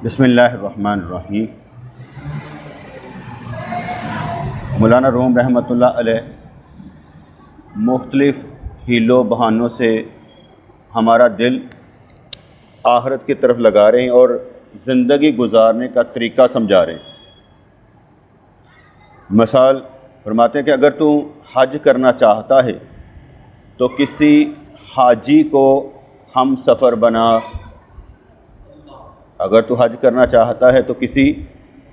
बिस्मिल्लाहिर्रहमानिर्रहीम। मौलाना रूम रहमतुल्लाह अलैह मुख्तलिफ़ हीलों बहानों से हमारा दिल आखिरत की तरफ लगा रहे हैं और ज़िंदगी गुजारने का तरीक़ा समझा रहे हैं। मिसाल फरमाते हैं कि अगर तू हज करना चाहता है तो किसी हाजी को हम सफ़र बना। अगर तू हज करना चाहता है तो किसी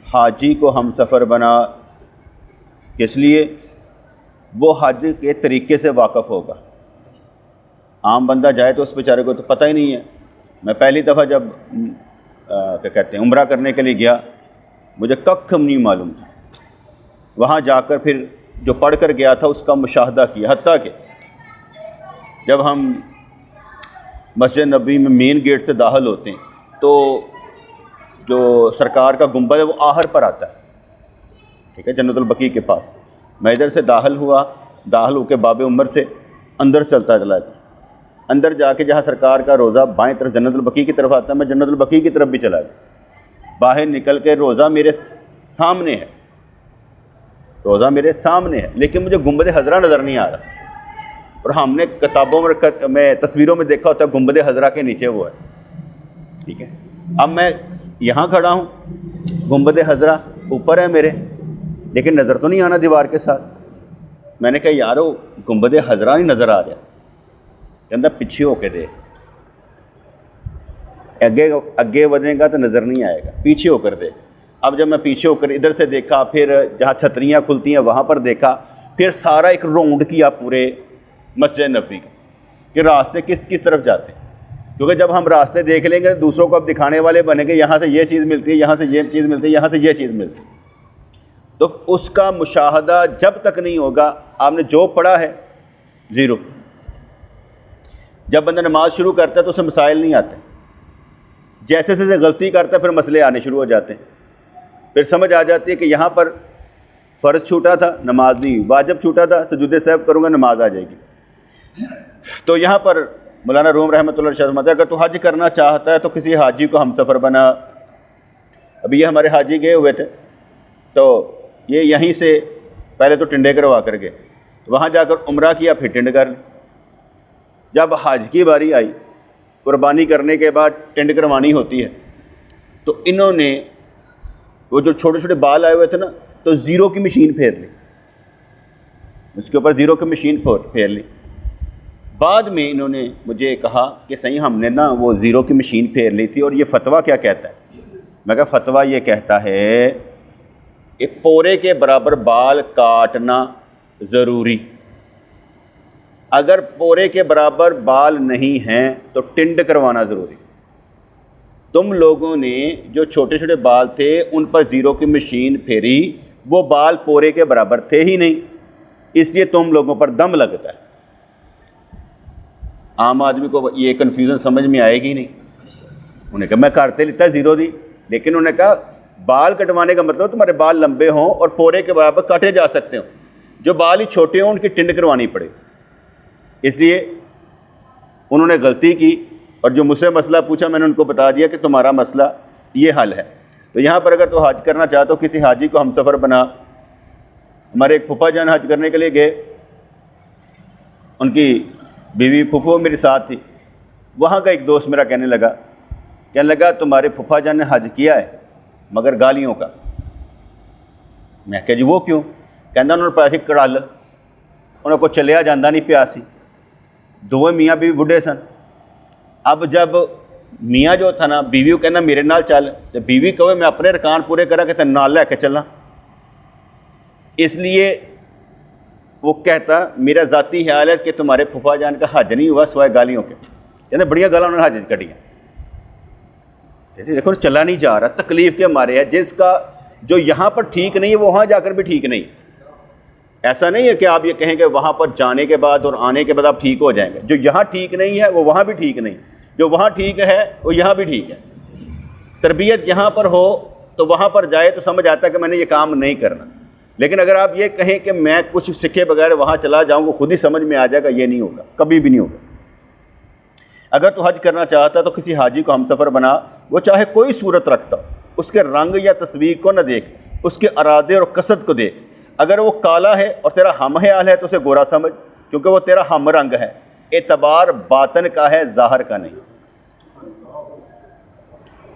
हाजी को हम सफ़र बना। किस लिए? वो हज के तरीक़े से वाक़फ़ होगा। आम बंदा जाए तो उस बेचारे को तो पता ही नहीं है। मैं पहली दफ़ा जब क्या कहते हैं उम्रा करने के लिए गया, मुझे कख नहीं मालूम था। वहाँ जाकर फिर जो पढ़ कर गया था उसका मुशाहदा किया। हत्ता कि जब हम मस्जिद नबी में मेन गेट से दाखिल होते हैं तो जो सरकार का गुंबद है वो आहर पर आता है, ठीक है, जन्नतुल बकी के पास। मैं इधर से दाखिल हुआ, दाखिल होकर बाब उमर से अंदर चलता चला गया। अंदर जाके जहाँ सरकार का रोज़ा बाएं तरफ जन्नतुल बकी की तरफ आता है, मैं जन्नतुल बकी की तरफ भी चला गया। बाहर निकल के रोज़ा मेरे सामने है, रोज़ा मेरे सामने है, लेकिन मुझे गुंबद हज़रा नज़र नहीं आ रहा। और हमने किताबों में तस्वीरों में देखा होता है गुंबद हज़रा के नीचे वो है, ठीक है। अब मैं यहाँ खड़ा हूँ, गुंबद हज़रा ऊपर है मेरे, लेकिन नज़र तो नहीं आना दीवार के साथ। मैंने कहा यार वो गुंबद हज़रा नहीं नज़र आ रहा। कहता पीछे होके देख, अगे बढ़ेगा तो नज़र नहीं आएगा, पीछे होकर देख। अब जब मैं पीछे होकर इधर से देखा, फिर जहाँ छतरियाँ खुलती हैं वहाँ पर देखा, फिर सारा एक राउंड किया पूरे मस्जिद नबी का कि रास्ते किस किस तरफ जाते हैं। क्योंकि जब हम रास्ते देख लेंगे दूसरों को अब दिखाने वाले बनेंगे, यहाँ से ये चीज़ मिलती है, यहाँ से ये चीज़ मिलती है, यहाँ से ये चीज़ मिलती है। तो उसका मुशाहदा जब तक नहीं होगा, आपने जो पढ़ा है ज़ीरो। जब बंदा नमाज शुरू करता है तो उसे मसाइल नहीं आते, जैसे जैसे गलती करता है फिर मसले आने शुरू हो जाते हैं। फिर समझ आ जाती है कि यहाँ पर फ़र्ज़ छूटा था, नमाज नहीं, वाजिब छूटा था, सजूद सहव करूँगा नमाज आ जाएगी। तो यहाँ पर मौलाना रूम रहमतुल्लाह अलैह फरमाते हैं अगर तो हज करना चाहता है तो किसी हाजी को हम सफ़र बना। अभी ये हमारे हाजी गए हुए थे, तो ये यहीं से पहले तो टिंडे करवा कर गए, वहाँ जाकर उम्रा किया, फिर टिंड कर ली। जब हज की बारी आई, कुर्बानी करने के बाद टिंड करवानी होती है, तो इन्होंने वो जो छोटे छोटे बाल आए हुए थे ना, तो ज़ीरो की मशीन फेर ली, उसके ऊपर ज़ीरो की मशीन फेर ली। बाद में इन्होंने मुझे कहा कि सही हमने ना वो ज़ीरो की मशीन फेर ली थी, और ये फतवा क्या कहता है? मैं कहा फतवा ये कहता है कि पोरे के बराबर बाल काटना ज़रूरी। अगर पोरे के बराबर बाल नहीं हैं तो टिंड करवाना ज़रूरी। तुम लोगों ने जो छोटे छोटे बाल थे उन पर ज़ीरो की मशीन फेरी, वो बाल पोरे के बराबर थे ही नहीं, इसलिए तुम लोगों पर दम लगता है। आम आदमी को ये कन्फ्यूज़न समझ में आएगी नहीं। उन्होंने कहा मैं काटते लेता ज़ीरो दी, लेकिन उन्होंने कहा बाल कटवाने का मतलब तुम्हारे बाल लंबे हों और पोरे के बराबर काटे जा सकते हो, जो बाल ही छोटे हों उनकी टिंड करवानी पड़े। इसलिए उन्होंने गलती की, और जो मुझसे मसला पूछा मैंने उनको बता दिया कि तुम्हारा मसला ये हल है। तो यहाँ पर अगर तो हज करना चाहते हो किसी हाजी को हम सफ़र बना। हमारे एक फूफा जान हज करने के लिए गए, उनकी बीवी फूफो मेरे साथ थी। वहाँ का एक दोस्त मेरा कहने लगा तुम्हारे फूफा जान ने हज किया है मगर गालियों का। मैं कहा जी वो क्यों? कहना उन्होंने पैसे कड़ल, उन्होंने को चलिया जाता नहीं पिया सी, दोवें मियाँ बीवी बुढ़े सन। अब जब मियाँ जो था ना, बीवी को कहना मेरे नाल चल, तो बीवी कहे मैं अपने रकान पूरे करा कि तेन नाल लैके चलना। इसलिए वो कहता मेरा ज़ाती ख्याल है कि तुम्हारे फूफा जान का हज नहीं हुआ सिवाय गालियों के। कहते बढ़िया गाला उन्होंने हज कटियाँ। देखो चला नहीं जा रहा, तकलीफ़ के मारे है। जिसका जो यहाँ पर ठीक नहीं है वो वहाँ जाकर भी ठीक नहीं। ऐसा नहीं है कि आप ये कहेंगे वहाँ पर जाने के बाद और आने के बाद आप ठीक हो जाएंगे। जो यहाँ ठीक नहीं है वो वहाँ भी ठीक नहीं, जो वहाँ ठीक है वो यहाँ भी ठीक है। तरबियत यहाँ पर हो तो वहाँ पर जाए तो समझ आता है कि मैंने ये काम नहीं करना। लेकिन अगर आप ये कहें कि मैं कुछ सीखे बगैर वहाँ चला जाऊँगा, खुद ही समझ में आ जाएगा, ये नहीं होगा, कभी भी नहीं होगा। अगर तो हज करना चाहता तो किसी हाजी को हम सफ़र बना। वो चाहे कोई सूरत रखता हो, उसके रंग या तस्वीर को न देख, उसके अरादे और कसद को देख। अगर वो काला है और तेरा हम ख्याल है तो उसे गोरा समझ, क्योंकि वो तेरा हम रंग है। एतबार बातन का है, ज़ाहिर का नहीं।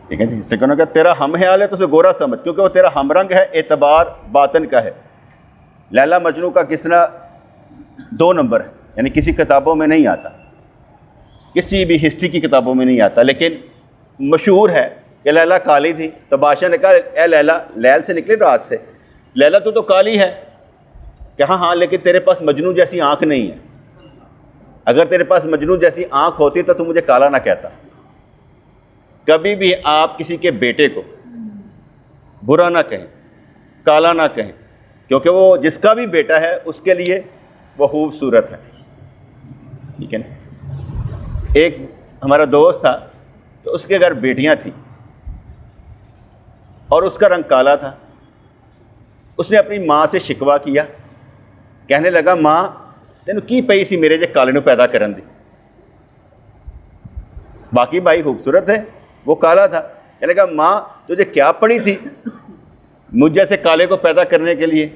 ठीक है जी, इससे कहना कि तेरा हम ख्याल है तो उसे गोरा समझ, क्योंकि वो तेरा हम रंग है। एतबार बातन का है। लैला मजनू का किस्सा 2 नंबर है, यानी किसी किताबों में नहीं आता, किसी भी हिस्ट्री की किताबों में नहीं आता, लेकिन मशहूर है कि लैला काली थी। तो बादशाह ने कहा, ए लैला, लैल से निकले रात से, लैला तो काली है। कि हाँ हाँ, लेकिन तेरे पास मजनू जैसी आँख नहीं है। अगर तेरे पास मजनू जैसी आँख होती तो तू मुझे काला ना कहता। कभी भी आप किसी के बेटे को बुरा ना कहें, काला ना कहें, क्योंकि वो जिसका भी बेटा है उसके लिए वो खूबसूरत है। ठीक है ना। एक हमारा दोस्त था, तो उसके घर बेटियां थी और उसका रंग काला था। उसने अपनी माँ से शिकवा किया, कहने लगा, माँ तेन की पई सी मेरे जे काले नूं पैदा करन दी। बाकी भाई खूबसूरत है, वो काला था। कहने लगा, माँ तुझे क्या पड़ी थी मुझ जैसे काले को पैदा करने के लिए।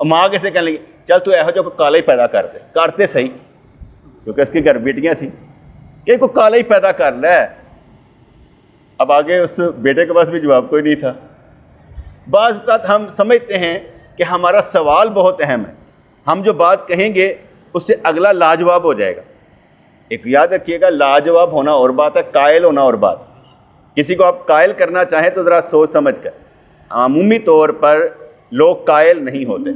और माँ कैसे कहने लगी, चल तू ऐहो जो को काला ही पैदा कर दे। करते सही, क्योंकि उसके घर बेटियां थी, कि को काला ही पैदा कर ले। अब आगे उस बेटे के पास भी जवाब कोई नहीं था। बाज़ बात हम समझते हैं कि हमारा सवाल बहुत अहम है, हम जो बात कहेंगे उससे अगला लाजवाब हो जाएगा। एक याद रखिएगा, लाजवाब होना और बात है, कायल होना और बात। किसी को आप कायल करना चाहें तो ज़रा सोच समझ कर। आमूमी तौर पर लोग कायल नहीं होते,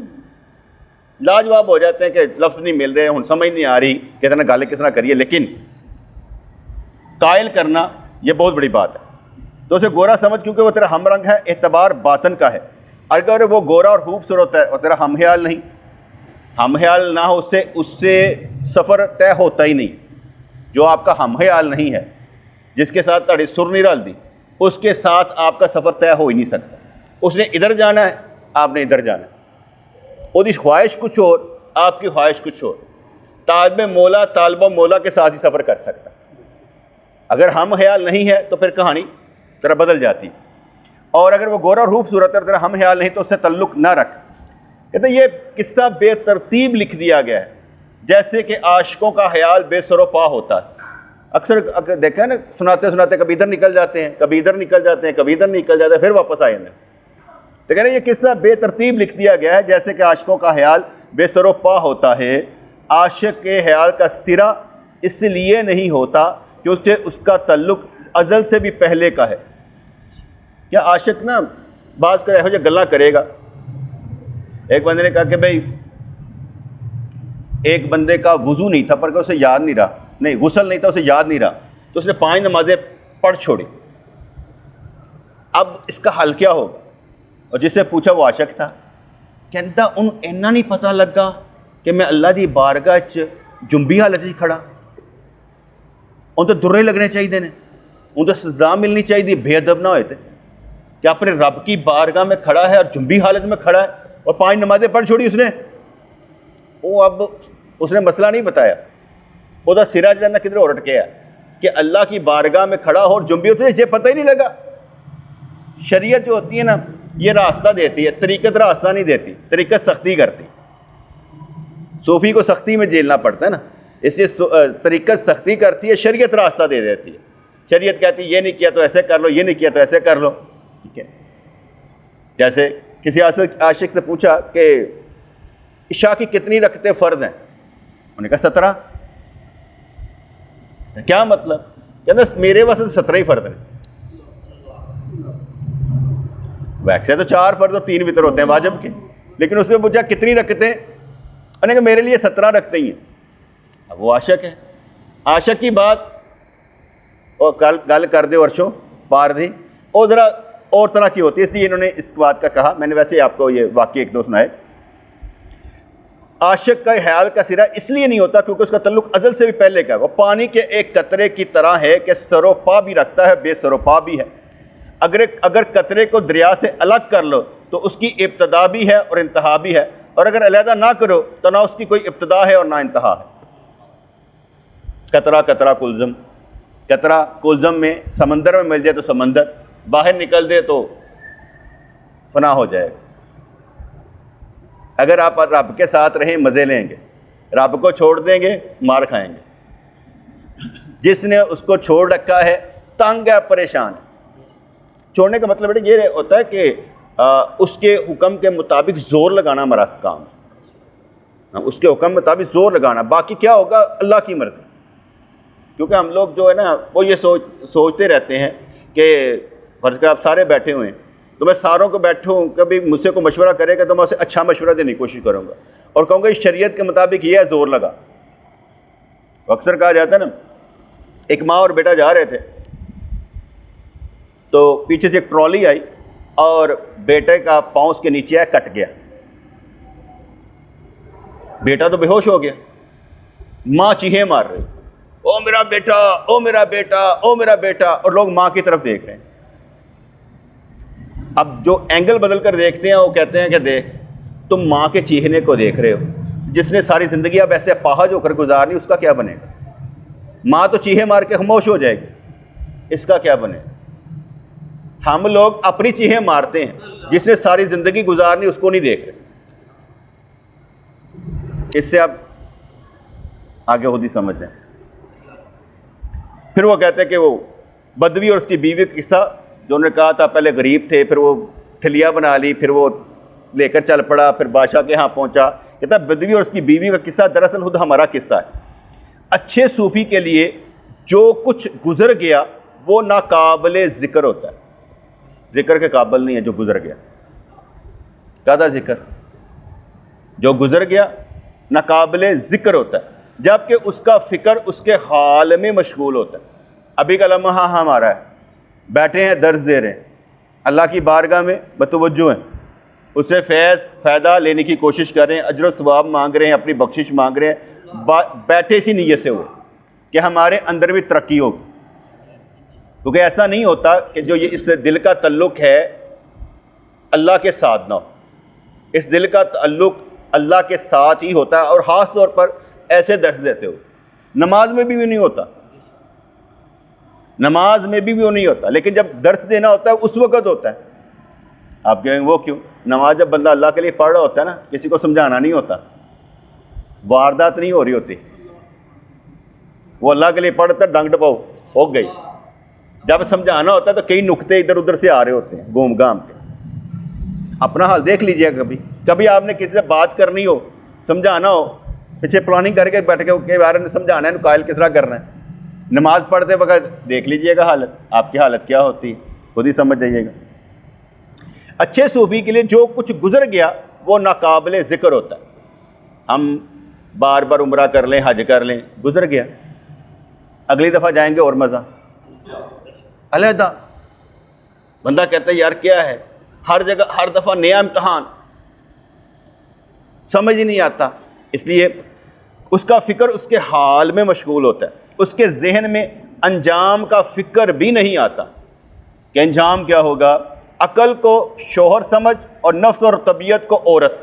लाजवाब हो जाते हैं कि लफ्ज़ नहीं मिल रहे, हम समझ नहीं आ रही कितना गाले किस तरह करिए। लेकिन कायल करना यह बहुत बड़ी बात है। तो उसे गोरा समझ, क्योंकि वो तेरा हम रंग है। एतबार बातन का है। अगर वो गोरा और खूबसूरत है और तेरा हम ख्याल नहीं, हम ख्याल ना हो, उससे सफ़र तय होता ही नहीं। जो आपका हम ख्याल नहीं है, जिसके साथ ताड़ी सुर नहीं रलती, उसके साथ आपका सफ़र तय हो ही नहीं सकता। उसने इधर जाना है, आपने इधर जाना है। उसकी ख्वाहिश कुछ और, आपकी ख्वाहिश कुछ और। तालिब मौला तालिब मौला के साथ ही सफ़र कर सकता। अगर हम ख्याल नहीं है तो फिर कहानी तेरा बदल जाती। और अगर वो गोरा और खूबसूरत है और तेरा हम ख्याल नहीं तो उससे तल्लुक़ ना रख। कहते ये किस्सा बेतरतीब लिख दिया गया है, जैसे कि आशिकों का ख्याल बेसरोपा होता है। अक्सर देखा ना, सुनाते सुनाते कभी इधर निकल जाते हैं, कभी इधर निकल जाते हैं, कभी इधर निकल जाते हैं, फिर वापस आ जाते हैं। तो कह रहे ये किस्सा बेतरतीब लिख दिया गया है, जैसे कि आशिकों का ख्याल बेसरोपा होता है। आशिक के ख्याल का सिरा इसलिए नहीं होता कि उससे उसका तल्लुक़ अज़ल से भी पहले का है। क्या आशिक ना बाज़ कर ऐसे गल्ला करेगा। एक बंदे ने कहा कि भाई, एक बंदे का वज़ू नहीं था पर उसे याद नहीं रहा, नहीं गुस्ल नहीं था उसे याद नहीं रहा, तो उसने 5 नमाज़ें पढ़ छोड़ी। अब इसका हल क्या होगा? और जिससे पूछा वो आशिक था। कहता उन इन्ना नहीं पता लगा कि मैं अल्लाह की बारगाह च जुंबी हालत में खड़ा। उन तो दुर्रे लगने चाहिए ने, उन तो सज़ा मिलनी चाहिए, बेअदब ना होए थे कि अपने रब की बारगाह में खड़ा है और जुंबी हालत में खड़ा है और 5 नमाज़ें पढ़ छोड़ी उसने। वो अब उसने मसला नहीं बताया, वो सिरा जाना किधर और अटके है कि अल्लाह की बारगाह में खड़ा हो और जुंबी होती है, ये पता ही नहीं लगा। शरीयत जो होती है ना, ये रास्ता देती है, तरीक़त रास्ता नहीं देती, तरीक़त सख्ती करती। सूफ़ी को सख्ती में झेलना पड़ता है ना, इसलिए तरीक़त सख्ती करती है, शरीयत रास्ता दे देती है। शरीयत कहती है ये नहीं किया तो ऐसे कर लो, ये नहीं किया तो ऐसे कर लो। ठीक है, जैसे किसी आशिक से पूछा कि इशा की कितनी रकते फ़र्ज हैं? उन्होंने कहा 17। क्या मतलब? कहते मेरे वास्ते 17 ही फ़र्ज हैं। वैसे तो 4 फ़र्ज और 3 वितर होते हैं वाजिब के, लेकिन उससे पूछा कितनी रकतें? उन्होंने कहा मेरे लिए 17 रकतें ही हैं। अब वो आशिक है। आशिक की बात और गल कर दे वर्षों पार दी और ज़रा और तरह की होती है, इसलिए इन्होंने इस बात का कहा। मैंने वैसे ही आपको ये वाक़ई 1-2 सुनाए। आशिक का ख्याल का सिरा इसलिए नहीं होता क्योंकि उसका तल्लुक़ अज़ल से भी पहले का है। वो पानी के एक कतरे की तरह है कि सरोपा भी रखता है, बेसरोपा भी है। अगर कतरे को दरिया से अलग कर लो तो उसकी इब्तदा भी है और इंतहा भी है, और अगर अलहदा ना करो तो ना उसकी कोई इब्तदा है और ना इंतहा है। कतरा कतरा कुलज़म, कतरा कुलजम में, समंदर में मिल जाए तो समंदर, बाहर निकल दे तो फना हो जाएगा। अगर आप रब के साथ रहें मज़े लेंगे, रब को छोड़ देंगे मार खाएंगे। जिसने उसको छोड़ रखा है तंग है, परेशान है। छोड़ने का मतलब बेटा ये होता है कि उसके हुक्म के मुताबिक ज़ोर लगाना हमारा काम है। उसके हुक्म के मुताबिक ज़ोर लगाना, बाकी क्या होगा अल्लाह की मर्ज़ी। क्योंकि हम लोग जो है ना वो ये सोचते रहते हैं कि फर्ज़ कर आप सारे बैठे हुए हैं तो मैं सारों को बैठूँ, कभी मुझसे को मशवरा करेगा तो मैं उसे अच्छा मशवरा देने की कोशिश करूँगा और कहूँगा इस शरीयत के मुताबिक ये है, ज़ोर लगा। अक्सर कहा जाता है ना, एक माँ और बेटा जा रहे थे तो पीछे से एक ट्रॉली आई और बेटे का पाँव उसके नीचे आया, कट गया। बेटा तो बेहोश हो गया, माँ चीखें मार रही, ओ मेरा बेटा, ओ मेरा बेटा, ओ मेरा बेटा, और लोग माँ की तरफ देख रहे हैं। अब जो एंगल बदल कर देखते हैं वो कहते हैं कि देख तुम माँ के चीखने को देख रहे हो, जिसने सारी ज़िंदगी अब ऐसे अपाहज होकर गुजारनी उसका क्या बनेगा। माँ तो चीखे मार के खामोश हो जाएगी, इसका क्या बनेगा। हम लोग अपनी चीखें मारते हैं, जिसने सारी ज़िंदगी गुजारनी उसको नहीं देख रहे। इससे आप आगे खुद ही समझ जाएं। फिर वो कहते हैं कि वो बदवी और उसकी बीवी का किस्सा जो उन्होंने कहा था, पहले गरीब थे, फिर वो ठिलिया बना ली, फिर वो लेकर चल पड़ा, फिर बादशाह के यहाँ पहुँचा। कहता बदवी और उसकी बीवी का किस्सा दरअसल खुद हमारा किस्सा है। अच्छे सूफ़ी के लिए जो कुछ गुजर गया वो नाकाबिले ज़िक्र होता है, ज़िक्र के काबिल नहीं है जो गुजर गया। क्या था ज़िक्र? जो गुजर गया नाकाबिले ज़िक्र होता है, जबकि उसका फ़िक्र उसके हाल में मशगूल होता है। अभी का लम्हा हमारा है, बैठे हैं दर्स दे रहे हैं, अल्लाह की बारगाह में बतवज्जो हैं, उससे फ़ायदा लेने की कोशिश कर रहे हैं, अजर सवाब मांग रहे हैं, अपनी बख्शिश मांग रहे हैं। बैठे सी नीयत से हुए कि हमारे अंदर भी तरक्की हो। क्योंकि ऐसा नहीं होता कि जो ये इस दिल का तल्लुक़ है अल्लाह के साथ ना हो। इस दिल का तल्लुक़ अल्लाह के साथ ही होता है, और ख़ास तौर पर ऐसे दर्स देते हो। नमाज में भी नहीं होता, नमाज में भी वो नहीं होता, लेकिन जब दर्स देना होता है उस वक़्त होता है। आप कहेंगे वो क्यों? नमाज जब बंदा अल्लाह के लिए पढ़ रहा होता है ना, किसी को समझाना नहीं होता, वारदात नहीं हो रही होती, वो अल्लाह के लिए पढ़ता डंग डपाओ हो गई। जब समझाना होता है तो कई नुक्ते इधर उधर से आ रहे होते हैं घूम घाम के। अपना हाल देख लीजिएगा, कभी कभी आपने किसी से बात करनी हो, समझाना हो, पीछे प्लानिंग करके बैठ के बारे में समझाना है, कायल किस तरह करना है, नमाज पढ़ते वक्त देख लीजिएगा हालत, आपकी हालत क्या होती है, खुद ही समझ जाइएगा। अच्छे सूफ़ी के लिए जो कुछ गुजर गया वो नाकाबिले ज़िक्र होता है। हम बार बार उम्रा कर लें, हज कर लें, गुजर गया, अगली दफ़ा जाएंगे और मज़ा अलहदा। बंदा कहता है यार क्या है, हर जगह हर दफ़ा नया इम्तहान, समझ ही नहीं आता। इसलिए उसका फ़िक्र उसके हाल में मशगूल होता है, उसके जहन में अंजाम का फ़िक्र भी नहीं आता कि अंजाम क्या होगा। अकल को शोहर समझ और नफ्स और तबीयत को औरत,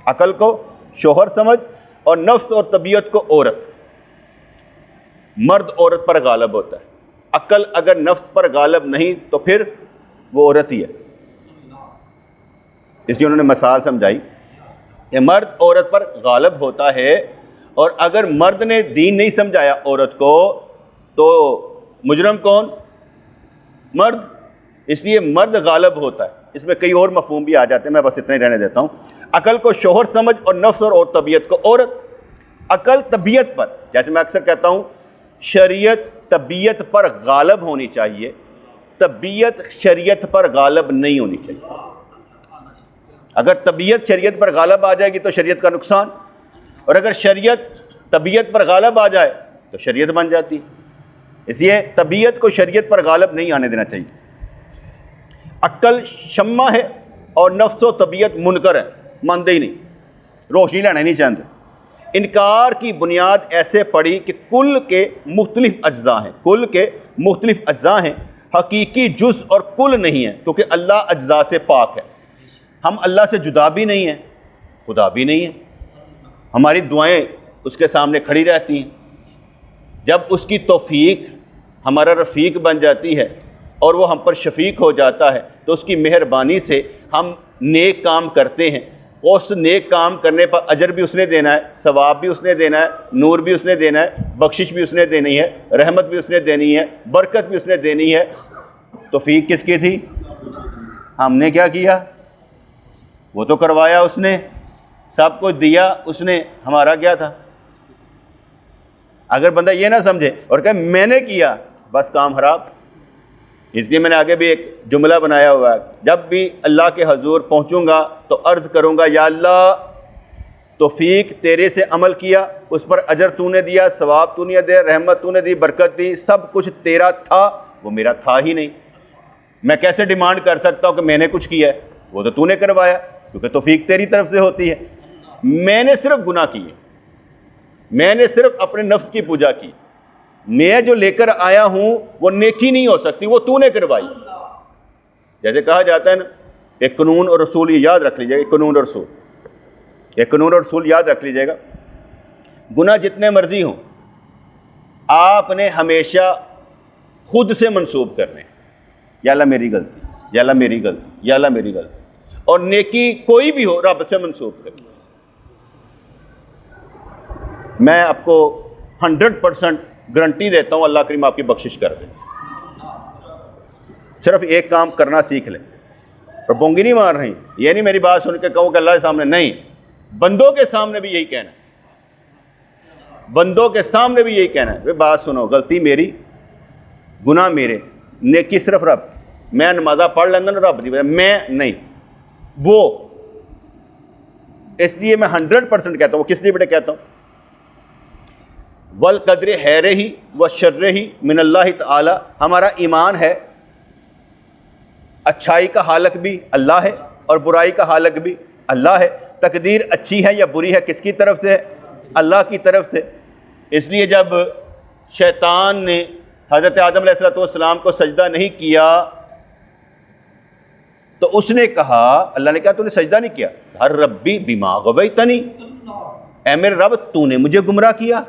अकल को शोहर समझ और नफ्स और तबीयत को औरत। मर्द औरत पर गालिब होता है, अकल अगर नफ्स पर गालिब नहीं तो फिर वो औरत ही है। इसलिए उन्होंने मिसाल समझाई कि मर्द औरत पर गालिब होता है, और अगर मर्द ने दीन नहीं समझाया औरत को तो मुजरम कौन? मर्द। इसलिए मर्द गालिब होता है। इसमें कई और मफहूम भी आ जाते हैं, मैं बस इतना ही रहने देता हूँ। अकल को शोहर समझ और नफ्स और तबीयत को औरत। अकल तबीयत पर, जैसे मैं अक्सर कहता हूँ, शरीयत तबीयत पर गालिब होनी चाहिए, तबीयत शरीयत पर गालिब नहीं होनी चाहिए। अगर तबीयत शरीयत पर गालिब आ जाएगी तो शरीयत का नुकसान, और अगर शरीयत तबीयत पर गालिब आ जाए तो शरीयत बन जाती है। इसलिए तबीयत को शरीयत पर गालिब नहीं आने देना चाहिए। अक्ल शम्मा है और नफ्सो तबीयत मुनकर है, मानते ही नहीं, रोशनी लेना नहीं चाहते। इनकार की बुनियाद ऐसे पड़ी कि कुल के मुख्तलिफ अज्जा हैं, कुल के मुख्तलिफ अज्जा हैं, हकीकी जुज़ और कुल नहीं है, क्योंकि अल्लाह अज्जा से पाक है। हम अल्लाह से जुदा भी नहीं हैं, खुदा भी नहीं है। हमारी दुआएं उसके सामने खड़ी रहती हैं। जब उसकी तौफीक हमारा रफ़ीक बन जाती है और वो हम पर शफीक हो जाता है, तो उसकी मेहरबानी से हम नेक काम करते हैं। उस नेक काम करने पर अजर भी उसने देना है, सवाब भी उसने देना है, नूर भी उसने देना है, बख्शिश भी उसने देनी है, रहमत भी उसने देनी है, बरकत भी उसने देनी है। तौफीक किसकी थी? हमने क्या किया? वो तो करवाया उसने, सब कुछ दिया उसने, हमारा क्या था? अगर बंदा ये ना समझे और कहे मैंने किया, बस काम खराब। इसलिए मैंने आगे भी एक जुमला बनाया हुआ है, जब भी अल्लाह के हजूर पहुंचूंगा तो अर्ज़ करूंगा, या अल्लाह तौफीक तेरे से अमल किया, उस पर अजर तूने दिया, सवाब तूने दिया, रहमत तूने दी, बरकत दी, सब कुछ तेरा था, वो मेरा था ही नहीं। मैं कैसे डिमांड कर सकता हूँ कि मैंने कुछ किया है? वो तो तूने करवाया, क्योंकि तौफीक तेरी तरफ से होती है। मैंने सिर्फ गुनाह किए, मैंने सिर्फ अपने नफ्स की पूजा की। मैं जो लेकर आया हूं वो नेकी नहीं हो सकती, वो तूने करवाई। जैसे कहा जाता है ना, एक कानून और रसूल, ये याद रख लीजिएगा, एक कानून और रसूल, एक कानून और रसूल याद रख लीजिएगा। गुनाह जितने मर्जी हों, आपने हमेशा खुद से मंसूब करने, या अल्लाह मेरी गलती, या अल्लाह मेरी गलती, या अल्लाह मेरी गलती। और नेकी कोई भी हो, रब से मंसूब करने। मैं आपको 100% गारंटी देता हूँ, अल्लाह करीम आपकी बख्शिश कर दे। सिर्फ एक काम करना सीख लें। और बोंगी नहीं मार रही, ये नहीं मेरी बात सुन के कहो कि अल्लाह के सामने, नहीं, बंदों के सामने भी यही कहना है, बंदों के सामने भी यही कहना है, वे बात सुनो, गलती मेरी, गुनाह मेरे, नेकी सिर्फ रब। मैं नमाजा पढ़ लेना ना, रब दी, मैं नहीं, वो। इसलिए मैं 100% कहता हूँ। वो किस लिए बेटे कहता हूँ? वल कदर हैर ही व शर्र ही मिनल्लाह ताला। हमारा ईमान है, अच्छाई का हालक भी अल्लाह है और बुराई का हालक भी अल्लाह है। तकदीर अच्छी है या बुरी है, किसकी तरफ से है? अल्लाह की तरफ से। इसलिए जब शैतान ने हज़रत आदम अलैहिस्सलाम को सजदा नहीं किया तो उसने कहा, अल्लाह ने कहा तूने सजदा नहीं किया, हर रब्बी बिमा गवैतनी, ऐ मेरे रब तूने मुझे गुमराह किया।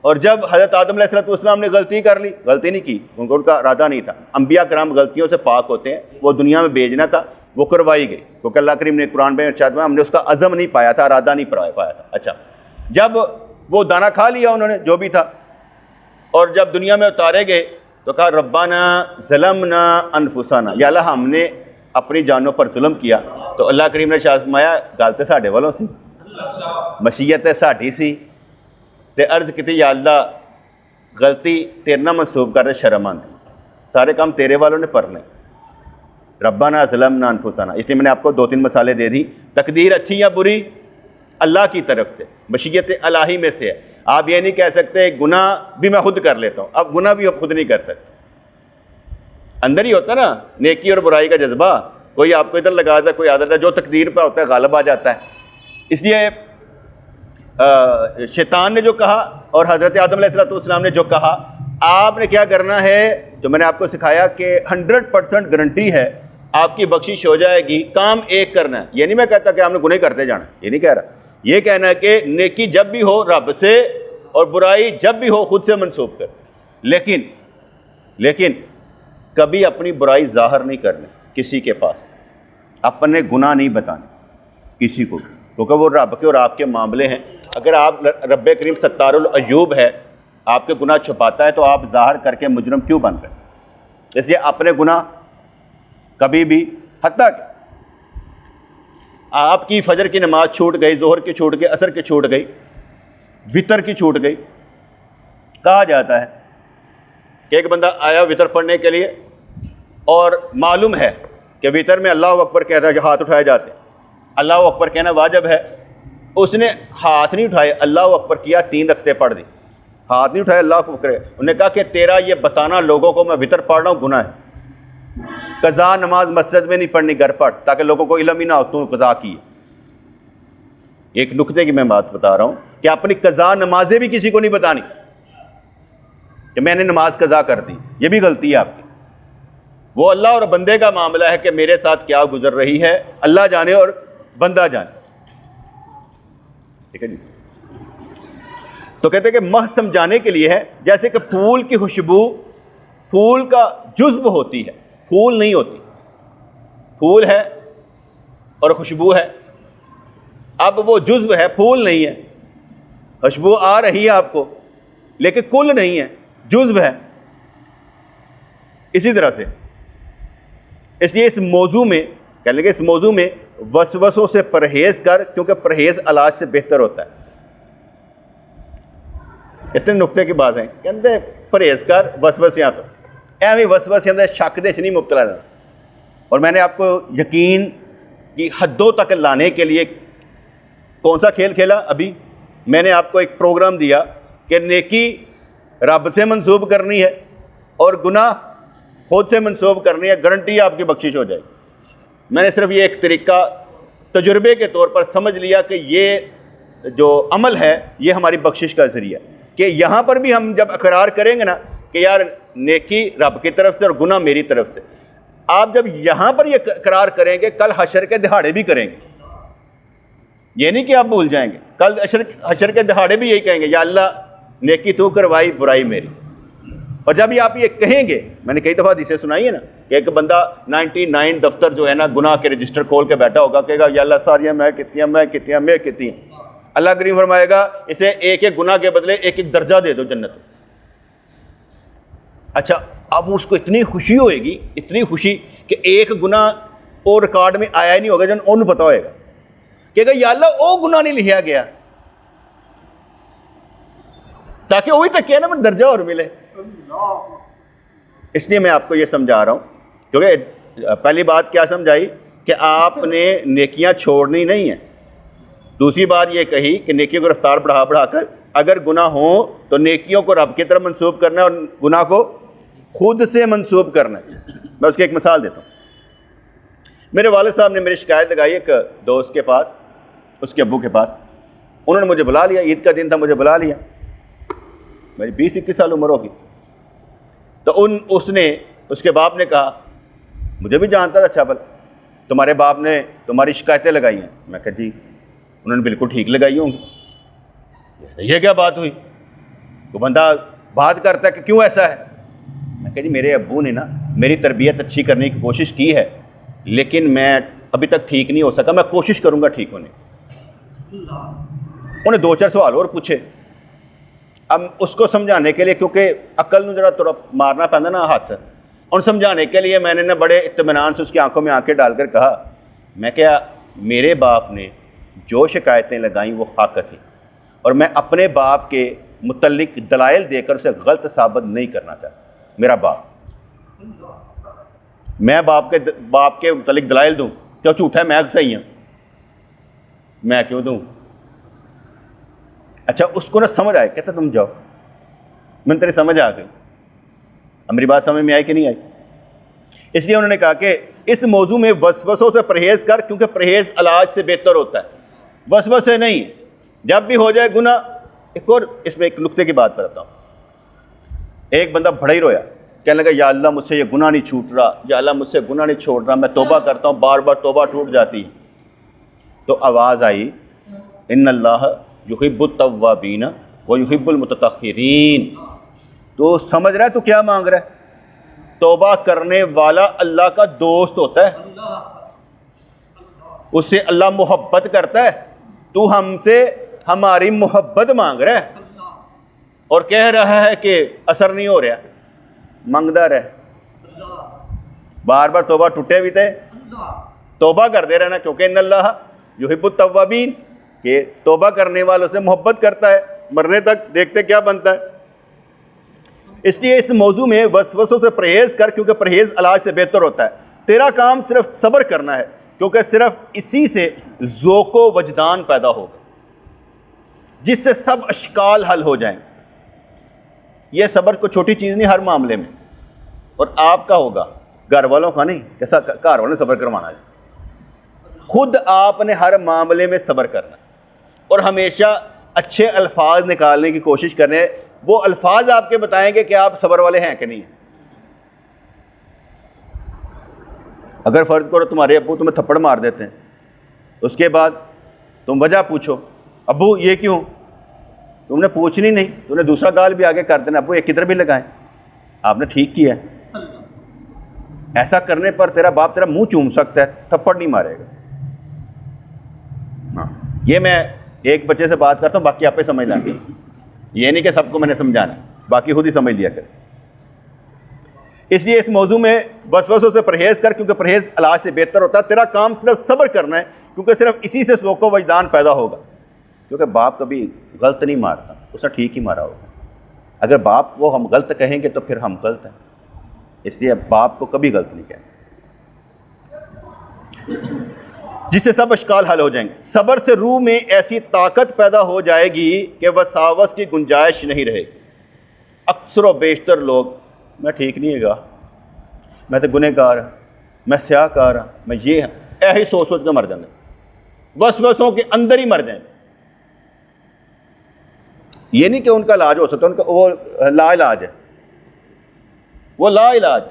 और जब हज़रत आदम अलैहिस्सलाम ने गलती कर ली, गलती नहीं की, उनका इरादा नहीं था, अंबिया कराम गलतियों से पाक होते हैं, वो दुनिया में भेजना था, वो करवाई गई, क्योंकि अल्लाह करीम ने कुरान में इरशाद में, हमने उसका अज़म नहीं पाया था, इरादा नहीं पाया था। अच्छा, जब वो दाना खा लिया उन्होंने, जो भी था, और जब दुनिया में उतारे गए तो कहा रब्बाना ज़लमना अनफुसाना, या अल्लाह हमने अपनी जानों पर जुल्म किया। तो अल्लाह करीम ने इरशाद फरमाया, गल तो साडे वालों सी, मशीयत है साडी सी, ते अर्ज़ की, या अल्लाह गलती तेरे ना मनसूब कर, शर्म आती, सारे काम तेरे वालों ने पढ़ने। रब्बाना ज़लमना अनफुसाना। इसलिए मैंने आपको 2-3 मसाले दे दी। तकदीर अच्छी या बुरी अल्लाह की तरफ से, मशीयत इलाही में से है। आप ये नहीं कह सकते गुनाह भी मैं खुद कर लेता हूँ, अब गुनाह भी आप खुद नहीं कर सकते। अंदर ही होता ना नेकी और बुराई का जज्बा, कोई आपको इधर लगा देता, कोई आदत है, जो तकदीर पर होता है गालिब आ जाता है। इसलिए शैतान ने जो कहा और हज़रत आदम अलैहिस्सलाम ने जो कहा, आपने क्या करना है, जो मैंने आपको सिखाया कि 100% गारंटी है आपकी बख्शिश हो जाएगी। काम एक करना है, ये नहीं मैं कहता कि आपने गुनाह करते जाना, ये नहीं कह रहा। ये कहना है कि नेकी जब भी हो रब से और बुराई जब भी हो खुद से मनसूब कर। लेकिन कभी अपनी बुराई ज़ाहिर नहीं करनी किसी के पास, अपने गुनाह नहीं बताने किसी को, क्योंकि वो रब के और आपके मामले हैं। अगर आप रब करीम सत्तारुल अय्यूब है, आपके गुनाह छुपाता है, तो आप ज़ाहिर करके मुजरम क्यों बन रहे? इसलिए अपने गुनाह कभी भी, हत्ता कि आपकी फजर की नमाज छूट गई, जोहर की छूट गई, असर की छूट गई, वितर की छूट गई, कहा जाता है कि एक बंदा आया वितर पढ़ने के लिए और मालूम है कि वितर में अल्लाह अकबर कहता है, हाथ उठाए जाते, अल्लाह अकबर कहना वाजिब है। उसने हाथ नहीं उठाए, अल्लाह अकबर किया, 3 रकते पढ़ दी, हाथ नहीं उठाया, अल्लाह अकबर। उन्होंने कहा कि तेरा ये बताना लोगों को मैं वितर पढ़ रहा हूँ गुनाह है। कज़ा नमाज मस्जिद में नहीं पढ़नी, घर पढ़, ताकि लोगों को इल्म ही ना हो तू कज़ा की। एक नुक्ते की मैं बात बता रहा हूँ कि अपनी कज़ा नमाजें भी किसी को नहीं बतानी कि मैंने नमाज कज़ा कर दी, ये भी गलती है आपकी। वो अल्लाह और बंदे का मामला है कि मेरे साथ क्या गुजर रही है, अल्लाह जाने और बंदा जाने। ठीक है जी। तो कहते हैं कि मह समझाने के लिए है, जैसे कि फूल की खुशबू फूल का जुज्व होती है, फूल नहीं होती, फूल है और खुशबू है। अब वो जुज्व है, फूल नहीं है। खुशबू आ रही है आपको लेकिन कुल नहीं है, जुज्व है। इसी तरह से इसलिए इस मौजू में कह लेंगे, इस मौजू में वसवसों से परहेज कर, क्योंकि परहेज इलाज से बेहतर होता है। इतने नुक्ते की बात है, कहते परहेज कर वसवसियां तो एवं वसवसियां दे शक दे नहीं मुब्तला रहना। और मैंने आपको यकीन की हदों तक लाने के लिए कौन सा खेल खेला? अभी मैंने आपको एक प्रोग्राम दिया कि नेकी रब से मंसूब करनी है और गुनाह खुद से मंसूब करनी है, गारंटी आपकी बख्शिश हो जाएगी। मैंने सिर्फ ये एक तरीका तजुर्बे के तौर पर समझ लिया कि ये जो अमल है ये हमारी बख्शिश का ज़रिया, कि यहाँ पर भी हम जब इकरार करेंगे ना कि यार नेकी रब की तरफ से और गुनाह मेरी तरफ से, आप जब यहाँ पर ये इकरार करेंगे कल हशर के दिहाड़े भी करेंगे। ये नहीं कि आप भूल जाएंगे, कल हशर के दिहाड़े भी यही कहेंगे, या अल्लाह नेकी तू करवाई बुराई मेरी। और जब ये आप ये कहेंगे, मैंने कई दफ़ा हदीसें सुनाई है ना कि एक बंदा 99 दफ्तर जो है ना गुनाह के रजिस्टर खोल के बैठा होगा, कहेगा या अल्लाह सारियाँ मैं कितनी। अल्लाह करीम फरमाएगा इसे एक एक गुनाह के बदले एक एक दर्जा दे दो जन्नत। अच्छा, अब उसको इतनी खुशी होएगी, इतनी खुशी कि एक गुनाह और रिकॉर्ड में आया ही नहीं होगा, जन उन्हें पता होएगा, कहेगा या अल्लाह वो गुनाह नहीं लिखा गया, ताकि वही तक क्या ना मैं दर्जा और मिले। इसलिए मैं आपको ये समझा रहा हूँ, क्योंकि पहली बात क्या समझाई कि आपने नेकियां छोड़नी नहीं है। दूसरी बात ये कही कि नेकियों को रफ्तार बढ़ा कर अगर गुनाह हो तो नेकियों को रब की तरफ मंसूब करना है और गुनाह को खुद से मंसूब करना है। मैं उसकी एक मिसाल देता हूँ। मेरे वालिद साहब ने मेरी शिकायत लगाई एक दोस्त के पास, उसके अब्बू के पास। उन्होंने मुझे बुला लिया, ईद का दिन था, मुझे बुला लिया, मेरी 20-21 साल उम्र होगी। तो उसने उसके बाप ने कहा, मुझे भी जानता था अच्छा, भला तुम्हारे बाप ने तुम्हारी शिकायतें लगाई हैं। मैं कहा जी। उन्होंने बिल्कुल ठीक लगाई होंगी। ये क्या बात हुई? तो बंदा बात करता है कि क्यों ऐसा है। मैं कहा जी मेरे अब्बू ने ना मेरी तरबियत अच्छी करने की कोशिश की है, लेकिन मैं अभी तक ठीक नहीं हो सका, मैं कोशिश करूँगा ठीक होने। उन्हें 2-4 सवाल और पूछे। अब उसको समझाने के लिए, क्योंकि अकल में जरा थोड़ा मारना पैदा ना हाथ, उन समझाने के लिए मैंने ना बड़े इत्मीनान से उसकी आंखों में आंखें डालकर कहा, मैं क्या मेरे बाप ने जो शिकायतें लगाई वो हक़ थी, और मैं अपने बाप के मुतल्लिक दलाइल देकर उसे गलत साबित नहीं करना चाहता। मेरा बाप, मैं बाप के मुतल्लिक दलाइल दूँ? क्यों झूठा है? मैं सही हूँ, मैं क्यों दूँ? अच्छा, उसको ना समझ आए, कहता तुम जाओ, मैंने तेरी समझ आ गई। अब मेरी बात समझ में आई कि नहीं आई? इसलिए उन्होंने कहा कि इस मौजू में वसवसों से परहेज कर, क्योंकि परहेज इलाज से बेहतर होता है, वसवसे नहीं। जब भी हो जाए गुनाह। एक और इसमें एक नुक्ते की बात बताता हूँ। एक बंदा बड़ा ही रोया, कहने लगा या अल्लाह मुझसे ये गुनाह नहीं छूट रहा, या अल्लाह मुझसे गुनाह नहीं छोड़ रहा, मैं तौबा करता हूँ, बार बार तौबा टूट जाती। तो आवाज़ आई, इन्नल्लाह युहिब्बुत तव्वाबीन व युहिब्बुल मुततख्खिरीन। तो समझ रहा है तो क्या मांग रहा है? तौबा करने वाला अल्लाह का दोस्त होता है, उससे अल्लाह मोहब्बत करता है। तू हमसे हमारी मोहब्बत मांग रहा है और कह रहा है कि असर नहीं हो रहा, मंगदा रहे, बार बार तौबा टूटे भी थे, तौबा करते रहना, क्योंकि इन्नल्लाह युहिब्बुत तव्वाबीन, कि तौबा करने वालों से मोहब्बत करता है। मरने तक देखते क्या बनता है। इसलिए इस मौजू में वसवसों से परहेज कर, क्योंकि परहेज इलाज से बेहतर होता है। तेरा काम सिर्फ सब्र करना है, क्योंकि सिर्फ इसी से ज़ौक़ो वजदान पैदा होगा, जिससे सब अश्काल हल हो जाएंगे। यह सब्र को छोटी चीज़ नहीं हर मामले में, और आपका होगा, घर वालों का नहीं। कैसा घर वालों ने सब्र करवाना है, खुद आपने हर मामले में सब्र करना और हमेशा अच्छे अल्फाज निकालने की कोशिश करने। वो अल्फाज आपके बताएंगे कि आप सब्र वाले हैं कि नहीं। अगर फ़र्ज़ करो तुम्हारे अब्बू तुम्हें थप्पड़ मार देते हैं, उसके बाद तुम वजह पूछो, अब्बू ये क्यों? तुमने पूछनी नहीं, तुमने दूसरा गाल भी आगे कर देना, अब वो एक किधर भी लगाएं, आपने ठीक किया है। ऐसा करने पर तेरा बाप तेरा मुंह चूम सकता है, थप्पड़ नहीं मारेगा। हाँ, ये मैं एक बच्चे से बात करता हूँ, बाकी आप ही समझ लेंगे। ये नहीं कि सबको मैंने समझाना, बाकी खुद ही समझ लिया कर। इसलिए इस मौजू में वसवसों से परहेज कर, क्योंकि परहेज इलाज से बेहतर होता है। तेरा काम सिर्फ सब्र करना है, क्योंकि सिर्फ इसी से ज़ौक़ व वजदान पैदा होगा। क्योंकि बाप कभी गलत नहीं मारता, उसने ठीक ही मारा होगा। अगर बाप को हम गलत कहेंगे तो फिर हम गलत हैं, इसलिए बाप को कभी गलत नहीं कहना, जिससे सब अश्काल हल हो जाएंगे। सब्र से रूह में ऐसी ताकत पैदा हो जाएगी कि वसावस की गुंजाइश नहीं रहेगी। अक्सर व बेशतर लोग, मैं ठीक नहीं हैगा, मैं तो गुनहगार हाँ, मैं स्याहकार हाँ, मैं ये हाँ, यही सोच सोच के मर जाएंगे, वसवसों के अंदर ही मर जाएंगे। ये नहीं कि उनका इलाज हो सकता, उनका वो ला इलाज है, वो ला इलाज,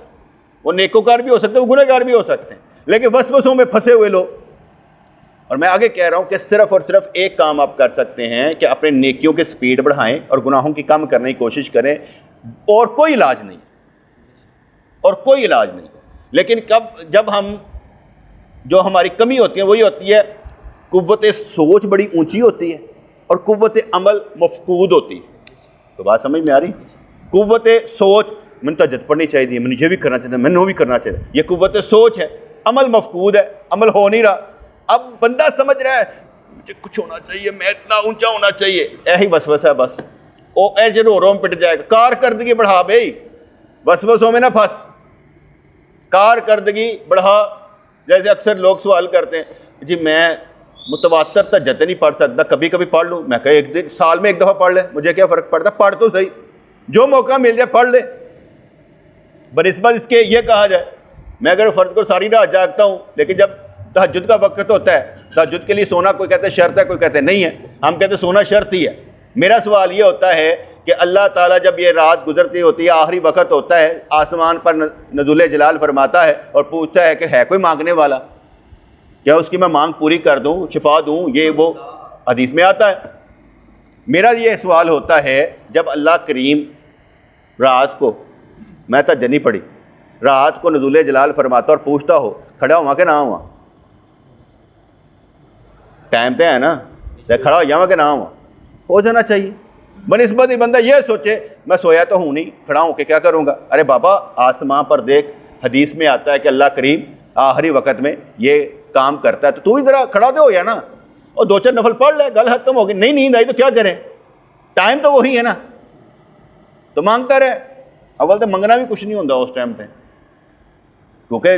वो नेकोकार भी हो सकते हैं, वो गुनहगार भी हो सकते हैं, लेकिन वसवसों में फंसे हुए लोग। और मैं आगे कह रहा हूं कि सिर्फ और सिर्फ एक काम आप कर सकते हैं कि अपने नेकियों की स्पीड बढ़ाएं और गुनाहों की कम करने की कोशिश करें, और कोई इलाज नहीं, और कोई इलाज नहीं। लेकिन जब हम, जो हमारी कमी होती है वही होती है, कुव्वत सोच बड़ी ऊंची होती है और कुव्वत अमल मफकूद होती है। तो बात समझ में आ रही? कुव्वत सोच, मैंने तहज्जुद पढ़नी चाहिए, मैंने ये भी करना चाहिए, मैंने वो भी करना चाहिए, ये कुव्वत सोच है। अमल मफकूद है, अमल हो नहीं रहा। अब बंदा समझ रहा है मुझे कुछ होना चाहिए, मैं इतना ऊंचा होना चाहिए, यही वसवसा है बस। ओ ऐसे रो में पिट जाएगा। कारकर्दगी बढ़ा भाई, वसवसों में ना फंस, कारकर्दगी बढ़ा। जैसे अक्सर लोग सवाल करते हैं, जी मैं मुतवातर तहज्जुद नहीं पढ़ सकता, कभी कभी पढ़ लूँ। मैं कहा एक दिन साल में एक दफ़ा पढ़ ले, मुझे क्या फ़र्क पड़ता, पढ़ तो सही, जो मौका मिल जाए पढ़ ले। बनिस्बत इसके ये कहा जाए, मैं अगर फ़र्ज को सारी रात जागता हूँ, लेकिन जब तहज्जुद का वक्त होता है, तहज्जुद के लिए सोना कोई कहते हैं शर्त है, कोई कहते हैं नहीं है, हम कहते हैं सोना शर्त ही है। मेरा सवाल ये होता है कि अल्लाह ताला जब ये रात गुजरती होती है, आखिरी वक्त होता है, आसमान पर नज़ुल जलाल फरमाता है और पूछता है कि है कोई मांगने वाला, क्या उसकी मैं मांग पूरी कर दूँ, शिफा दूँ, ये वो हदीस में आता है। मेरा ये सवाल होता है, जब अल्लाह करीम रात को, मैं तहज्जुद नहीं पढ़ी, रात को नज़ुल जलाल फरमाता और पूछता हो खड़ा हुआ कि ना हुआ, टाइम पे है ना, खड़ा हो जावा कि ना हुआ, हो जाना चाहिए। बनिस्बत ही बंदा ये सोचे मैं सोया तो हूँ नहीं, खड़ा होकर क्या करूँगा। अरे बाबा आसमां पर देख, हदीस में आता है कि अल्लाह करीम आखिरी वक्त में ये काम करता है, तो तू भी ज़रा खड़ा तो हो या ना, और दो चार नफल पढ़ ले, गल खत्म होगी। नहीं नींद आई तो क्या करें, टाइम तो वही है ना, तो मांगता रहे। अव्वल तो मंगना भी कुछ नहीं होता उस टाइम पे, क्योंकि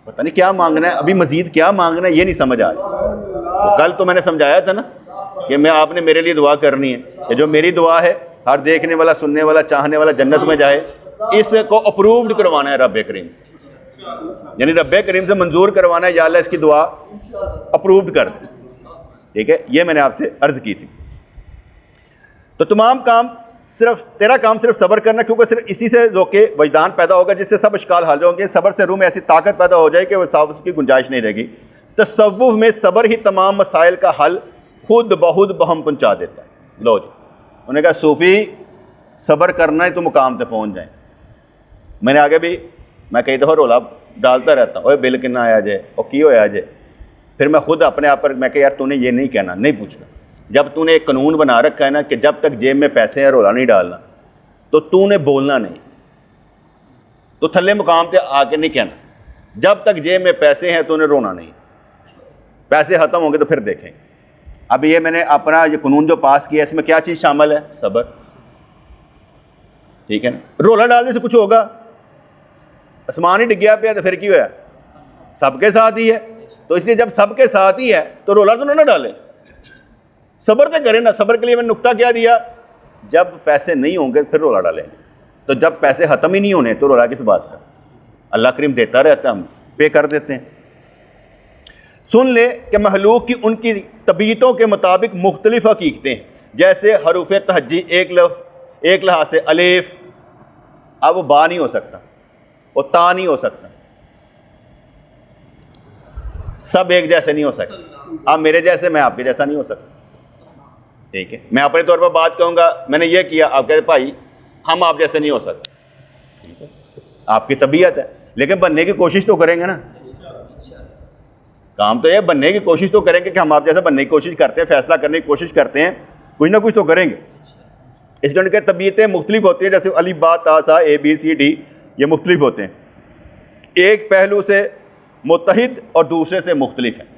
पता नहीं क्या मांगना है, अभी मजीद क्या मांगना है ये नहीं समझ आ रहा। तो कल तो मैंने समझाया था ना कि मैं आपने मेरे लिए दुआ करनी है, कि जो मेरी दुआ है हर देखने वाला, सुनने वाला, चाहने वाला जन्नत में जाए, इसको अप्रूव्ड करवाना है रब करीम से, यानी रब करीम से मंजूर करवाना है, या अल्लाह इसकी दुआ अप्रूव्ड कर दे। ठीक है, ये मैंने आपसे अर्ज की थी। तो तमाम काम सिर्फ, तेरा काम सिर्फ सब्र करना, क्योंकि सिर्फ इसी से ज़ौक़े वजदान पैदा होगा, जिससे सब अश्काल हल होंगे। सब्र से रूह में ऐसी ताकत पैदा हो जाए कि वसावस की गुंजाइश नहीं रहेगी। तसव्वुफ़ में सब्र ही तमाम मसाइल का हल खुद बहुद बहम पहुँचा देता है। लो जी, उन्होंने कहा सूफ़ी सब्र करना है तो मुकाम तक पहुँच जाए। मैंने आगे भी मैं कई दफ़ा रोला डालता रहता हूँ, बिल कितना आया जाए और की होया जाए, फिर मैं खुद अपने आप पर मैं कह यार तूने ये नहीं कहना, नहीं पूछना। जब तूने एक कानून बना रखा है ना कि जब तक जेब में पैसे हैं रोला नहीं डालना, तो तूने बोलना नहीं, तो थल्ले मुकाम पे आके नहीं कहना। जब तक जेब में पैसे हैं तूने रोना नहीं, पैसे ख़त्म होंगे तो फिर देखें। अब ये मैंने अपना ये कानून जो पास किया, इसमें क्या चीज़ शामिल है? सब्र। ठीक है ना, रोला डालने से कुछ होगा? आसमान ही डिग गया पे तो फिर क्यों है, सबके साथ ही है। तो इसलिए जब सबके साथ ही है तो रोला तो ना डाले, सब्र तो करें ना। सब्र के लिए मैंने नुक्ता क्या दिया, जब पैसे नहीं होंगे फिर रोला डालेंगे, तो जब पैसे ख़त्म ही नहीं होने तो रोला किस बात का। अल्लाह करीम देता रहता, हम पे कर देते हैं। सुन ले कि महलूक की उनकी तबीयतों के मुताबिक मुख्तलिफ हकीकतें हैं। जैसे हरूफ तहज्जी एक लिहाज से अलिफ, अब वो बा नहीं हो सकता, वो ता नहीं हो सकता, सब एक जैसे नहीं हो सकते। आप मेरे जैसे, मैं आपके जैसा नहीं हो सकता। ठीक है, मैं अपने तौर पर बात कहूँगा, मैंने ये किया, आप कहते भाई हम आप जैसे नहीं हो सकते, ठीक है, आपकी तबीयत है, लेकिन बनने की कोशिश तो करेंगे ना। काम तो ये बनने की कोशिश तो करेंगे कि हम आप जैसा बनने की कोशिश करते हैं, फैसला करने की कोशिश करते हैं, कुछ ना कुछ तो करेंगे। इसलिए उनकी तबीयतें मुख्तलिफ होती हैं, जैसे अली बा ता सा ए बी सी डी, ये मुख्तलिफ होते हैं, एक पहलू से मुत्तहिद और दूसरे से मुख्तलिफ हैं,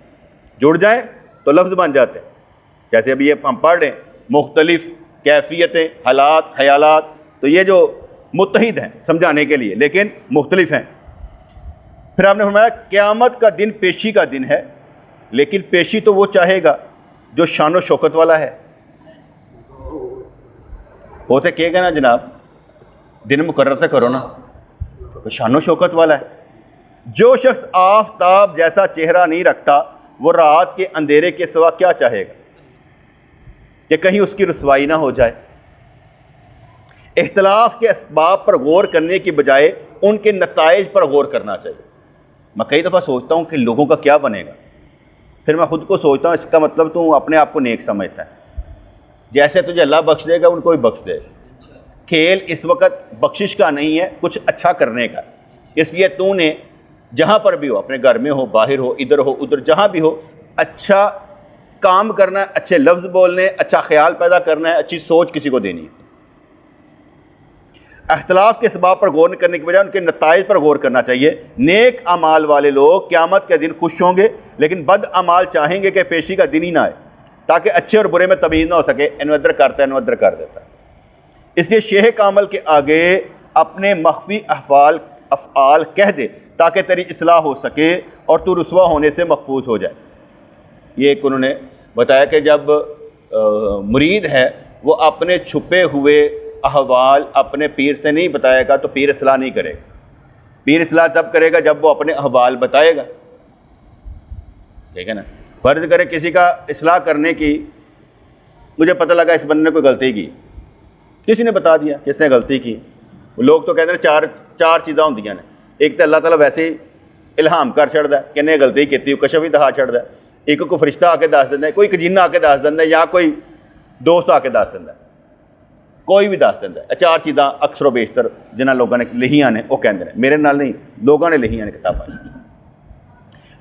जुड़ जाएं तो लफ्ज़ बन जाते हैं। जैसे अभी ये हम पढ़ रहे हैं, मुख्तलिफ कैफियतें, हालात, ख्यालात, तो ये जो मुत्तहिद हैं समझाने के लिए, लेकिन मुख्तलिफ हैं। फिर आपने फरमाया क़यामत का दिन पेशी का दिन है, लेकिन पेशी तो वो चाहेगा जो शान व शौकत वाला है। होते कहेगा ना जनाब दिन मुकर्रर से करो ना, तो शान व शौकत वाला है। जो शख्स आफताब जैसा चेहरा नहीं रखता वो रात के अंधेरे के सिवा क्या चाहेगा कि कहीं उसकी रुसवाई ना हो जाए। इख्तलाफ के असबाब पर गौर करने की बजाय उनके नताइज पर गौर करना चाहिए। मैं कई दफ़ा सोचता हूँ कि लोगों का क्या बनेगा, फिर मैं ख़ुद को सोचता हूँ इसका मतलब तू अपने आप को नेक समझता है, जैसे तुझे अल्लाह बख्श देगा उनको भी बख्श देगा। खेल इस वक्त बख्शिश का नहीं है, कुछ अच्छा करने का। इसलिए तूने जहाँ पर भी हो, अपने घर में हो, बाहर हो, इधर हो, उधर, जहाँ भी हो, अच्छा काम करना है, अच्छे लफ्ज़ बोलने, अच्छा ख्याल पैदा करना है, अच्छी सोच किसी को देनी है। अख्तलाफ के सबब पर गौर करने की बजाय उनके नताइज पर गौर करना चाहिए। नेक अमाल वाले लोग क़यामत के दिन खुश होंगे, लेकिन बद अमाल चाहेंगे कि पेशी का दिन ही ना आए, ताकि अच्छे और बुरे में तमीज़ ना हो सके, इनवदर करता है इनवदर कर देता है। इसलिए शेह कामल के आगे अपने मख्फी अफ़आल कह दे ताकि तेरी इस्लाह हो सके और तू रुसवा होने से महफूज हो जाए। ये एक उन्होंने बताया कि जब मुरीद है वो अपने छुपे हुए अहवाल अपने पीर से नहीं बताएगा तो पीर इस्लाह नहीं करेगा। पीर इस्लाह तब करेगा जब वो अपने अहवाल बताएगा, ठीक है ना। फ़र्ज़ करे किसी का इस्लाह करने की, मुझे पता लगा इस बंदे ने कोई गलती की, किसी ने बता दिया किसने गलती की। लोग तो कहते हैं चार चीज़ां होंदियां ने, एक तो अल्लाह ताला वैसे ही इल्हाम कर छड़दा है कि गलती की, कशफ ही दिखा छड़दा है, एक को फरिश्ता आके दस दिंदा है, कोई एक जिन्न आके दस दिंदा है, या कोई दोस्त आके दस दिंदा है, कोई भी दस दिंदा है। चार चीज़ां अक्सर बेशतर जिन्होंने लोगों ने लिखियां ने वो कहते हैं, मेरे नाल नहीं, लोगों ने लिखियां ने किताबां।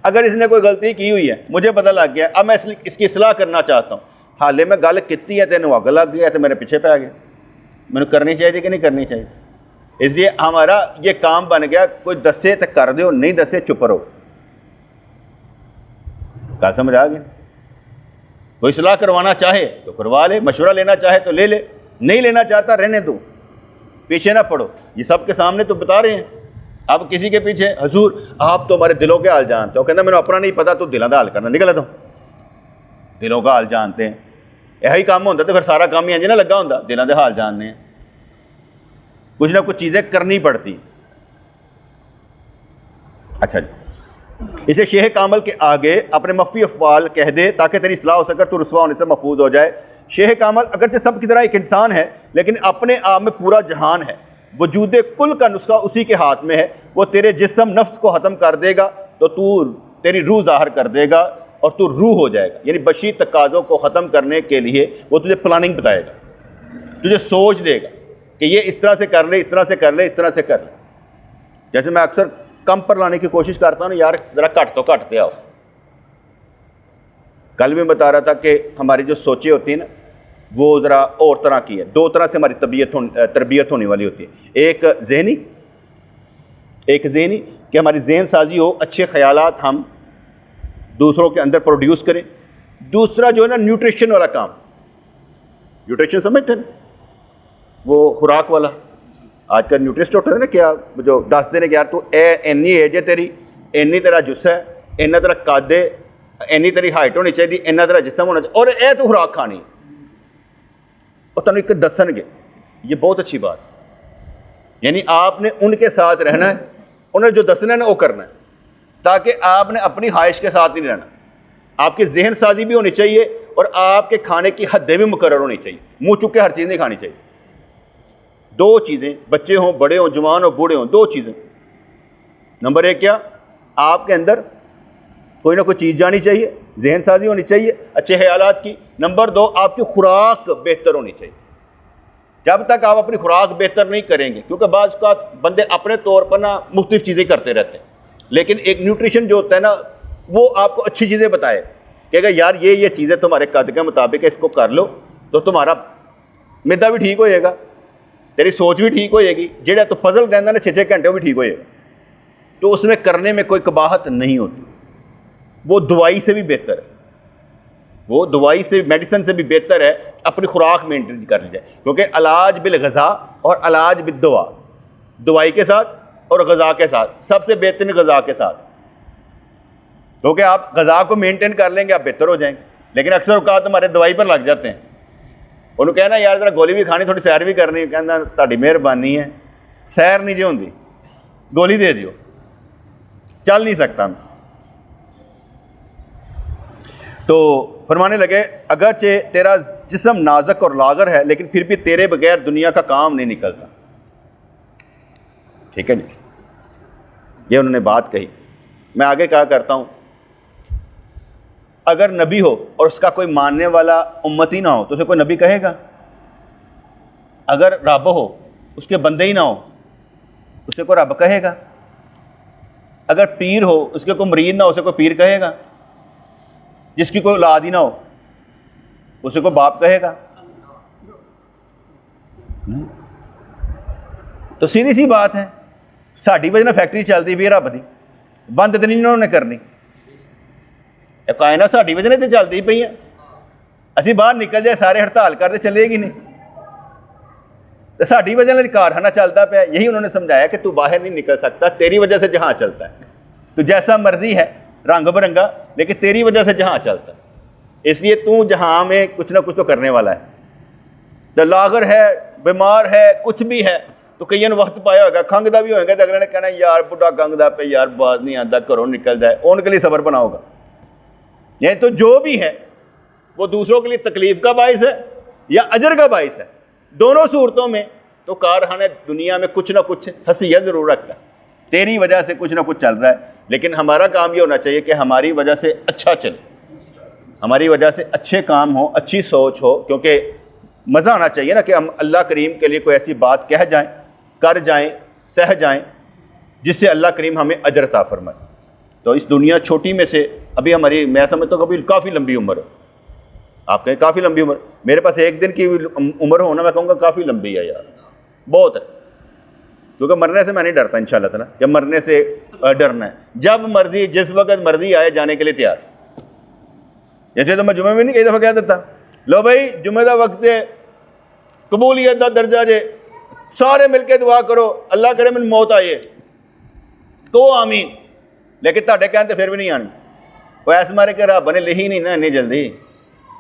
अगर इसने कोई गलती की हुई है, मुझे पता लग गया, अब मैं इसकी इस्लाह करना चाहता हूँ, हाले मैं गल की है तेन अग लग गया तो मेरे पीछे पै गया, मैंने करनी चाहिए कि नहीं करनी चाहिए। इसलिए हमारा ये काम बन गया, कोई दसे तो कर दो, नहीं दसे चुप रहो। क्या समझ आ गया? कोई सलाह करवाना चाहे तो करवा ले, मशवरा लेना चाहे तो ले ले, नहीं लेना चाहता रहने दो, पीछे ना पड़ो। ये सबके सामने तो बता रहे हैं। अब किसी के पीछे हजूर आप तो हमारे दिलों के हाल जानते हो, कहना मैंने अपना नहीं पता, तो दिलों का हाल करना निकल दो। दिलों का हाल जानते हैं, यही काम होता तो फिर सारा काम ही ना लगा होता, दिलों के हाल जानने हैं। कुछ ना कुछ चीज़ें करनी पड़ती। अच्छा जी, इसे शेह कामल के आगे अपने मख्फी अफ़वाल कह दे ताकि तेरी इस्लाह हो सके, तो रुसवा होने से महफूज हो जाए। शेह कामल अगरचे सब की तरह एक इंसान है, लेकिन अपने आप में पूरा जहान है। वजूद कुल का नुस्खा उसी के हाथ में है। वो तेरे जिस्म नफ्स को ख़त्म कर देगा तो तू तेरी रूह ज़ाहिर कर देगा और तू रूह हो जाएगा। यानी बशी तकाज़ों को ख़त्म करने के लिए वो तुझे प्लानिंग बताएगा, तुझे सोच देगा कि ये इस तरह से कर ले, इस तरह से कर ले, इस तरह से कर ले। जैसे मैं अक्सर कम पर लाने की कोशिश करता हूँ, यार ज़रा घट तो घटते आओ। कल भी बता रहा था कि हमारी जो सोचें होती हैं ना वो ज़रा और तरह की है। दो तरह से हमारी तरबियत होने वाली होती है। एक ज़हनी कि हमारी ज़हन साजी हो, अच्छे ख़यालात हम दूसरों के अंदर प्रोड्यूस करें। दूसरा जो है ना न्यूट्रिशन वाला काम, न्यूट्रिशन समझते हैं वो खुराक वाला। आजकल न्यूट्रिस्ट होते हैं ना, क्या जो दसते हैं कि यार तू इन्नी एज है तेरी, इन्नी तेरा जुस्सा है, इन्ना तेरा कद है, इन्नी तेरी हाइट होनी चाहिए, इन्ना तेरा जिस्म होना चाहिए, और यह तू खुराक खानी। और तुम एक दसनगे, ये बहुत अच्छी बात। यानी आपने उनके साथ रहना है, उन्हें जो दसना है ना वो करना है, ताकि आपने अपनी ख्वाहिश के साथ नहीं रहना। आपकी जहन साजी भी होनी चाहिए और आपके खाने की हदें भी मुकर्रर होनी चाहिए। मुँह चुके हर चीज़ नहीं खानी चाहिए। दो चीज़ें, बच्चे हों, बड़े हों, जवान हों, बूढ़े हों, दो चीज़ें। नंबर एक क्या, आपके अंदर कोई ना कोई चीज़ जानी चाहिए, जहन साजी होनी चाहिए अच्छे ख्यालात की। नंबर 2, आपकी खुराक बेहतर होनी चाहिए। जब तक आप अपनी खुराक बेहतर नहीं करेंगे, क्योंकि बाज़ का बंदे अपने तौर पर ना मुख्तलिफ चीज़ें करते रहते हैं, लेकिन एक न्यूट्रिशन जो होता है ना वो आपको अच्छी चीज़ें बताए कि अगर यार ये चीज़ें तुम्हारे कद के मुताबिक है, इसको कर लो तो तुम्हारा मैदा भी ठीक हो जाएगा, तेरी सोच भी ठीक हो जाएगी, जेड़ा तो पजल रहता ना 6-6 घंटे वो भी ठीक हो जाएगा। तो उसमें करने में कोई कबाहत नहीं होती, वो दवाई से भी बेहतर है, वो दवाई से मेडिसिन से भी बेहतर है अपनी खुराक मेंटेन कर ली जाए। क्योंकि इलाज बिल गज़ा और इलाज बिल दवा, दवाई के साथ और गज़ा के साथ, सबसे बेहतरीन गज़ा के साथ। क्योंकि आप गज़ा को मेंटेन कर लेंगे आप बेहतर हो जाएंगे। लेकिन अक्सर औकात हमारे दवाई पर लग जाते हैं, उन्होंने कहना यार जरा गोली भी खानी, थोड़ी सैर भी करनी, कहना तुहाडी मेहरबानी है, सैर नहीं जो होंगी, गोली दे दियो, चल नहीं सकता। तो फरमाने लगे अगरचे तेरा जिस्म नाजुक और लागर है, लेकिन फिर भी तेरे बगैर दुनिया का काम नहीं निकलता। ठीक है जी, ये उन्होंने बात कही। मैं आगे क्या करता हूँ, अगर नबी हो और उसका कोई मानने वाला उम्मती ना हो तो उसे कोई नबी कहेगा? अगर रब हो उसके बंदे ही ना हो उसे कोई रब कहेगा? अगर पीर हो उसके कोई मरीद ना हो उसे कोई पीर कहेगा? जिसकी कोई औलाद ही ना हो उसे कोई बाप कहेगा? नहीं। तो सीधी सी बात है, साड़ी वजह ना फैक्ट्री चलती भी है रब की, बंद तो नहीं उन्होंने करनी, कायनात साड़ी वजह तो चलती पई है। असी बाहर निकल जाए सारे हड़ताल करते चलेगी नहीं, तो साड़ी वजह कारखाना चलता पाया। यही उन्होंने समझाया कि तू बाहर नहीं निकल सकता, तेरी वजह से जहाँ चलता है, तू जैसा मर्जी है रंग बिरंगा, लेकिन तेरी वजह से जहाँ चलता है, इसलिए तू जहाँ में कुछ ना कुछ तो करने वाला है। तो लागर है, बीमार है, कुछ भी है, तो कई वक्त पाया होगा, खंघदा भी होगा, तो अगले ने कहना यार बुढ़ा खंघदा पे यार बाज नहीं आता, घरों निकल जाए, उनके लिए सबर बनाओगा। यानी तो जो भी है वो दूसरों के लिए तकलीफ का बाइस है या अजर का बाइस है। दोनों सूरतों में तो कारखाना दुनिया में कुछ ना कुछ हसीयत ज़रूर रखता है, तेरी वजह से कुछ ना कुछ चल रहा है। लेकिन हमारा काम ये होना चाहिए कि हमारी वजह से अच्छा चले, हमारी वजह से अच्छे काम हो, अच्छी सोच हो, क्योंकि मज़ा आना चाहिए ना कि हम अल्लाह करीम के लिए कोई ऐसी बात कह जाएं, कर जाएं, सह जाएं जिससे अल्लाह करीम हमें अजर अता फरमाए। तो इस दुनिया छोटी में से अभी हमारी, मैं समझता हूँ कभी काफ़ी लंबी उम्र है। आप कहें काफ़ी लंबी उम्र, मेरे पास एक दिन की उम्र हो ना, मैं कहूँगा काफ़ी लंबी है यार, बहुत है। क्योंकि मरने से मैं नहीं डरता इंशाअल्लाह ताला, जब मरने से डरना है, जब मर्जी जिस वक्त मर्जी आए जाने के लिए तैयार। जैसे तो मैं जुमे में नहीं कई दफ़ा कह देता, लो भाई जुमे का वक्त है, कबूलियत का दर्जा जे, सारे मिलकर दुआ करो अल्लाह करे मैंने मौत आए, तो आमीन। लेकिन ਤੁਹਾਡੇ कहते फिर भी नहीं आनी, वो ऐस मारे कि रब ने लिखी नहीं ना इन्नी जल्दी,